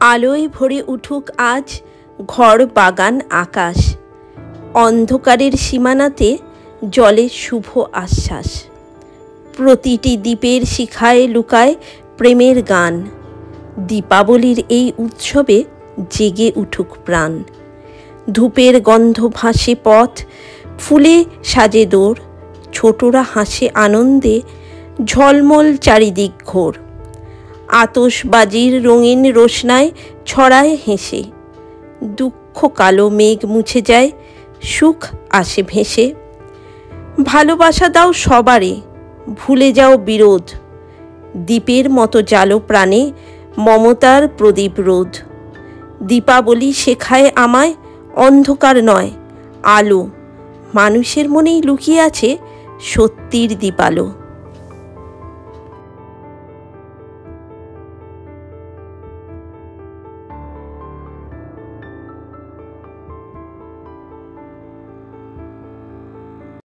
আলোয় ভরে উঠুক আজ ঘর বাগান আকাশ, অন্ধকারের সীমানাতে জলে শুভ আশ্বাস। প্রতিটি দ্বীপের শিখায় লুকায় প্রেমের গান, দীপাবলির এই উৎসবে জেগে উঠুক প্রাণ। ধূপের গন্ধ ভাসে পথ, ফুলে সাজে দোর, ছোটরা হাসে আনন্দে, ঝলমল চারিদিক ঘোর। আতশবাজির রঙিন রোশনায় ছড়ায় হেসে, দুঃখ কালো মেঘ মুছে যায়, সুখ আসে ভেসে। ভালোবাসা দাও সবারে, ভুলে যাও বিরোধ, দ্বীপের মতো জালো প্রাণে মমতার প্রদীপ রোধ। দীপাবলি শেখায় আমায় অন্ধকার নয় আলো, মানুষের মনেই লুকিয়ে আছে সত্যির দীপালো।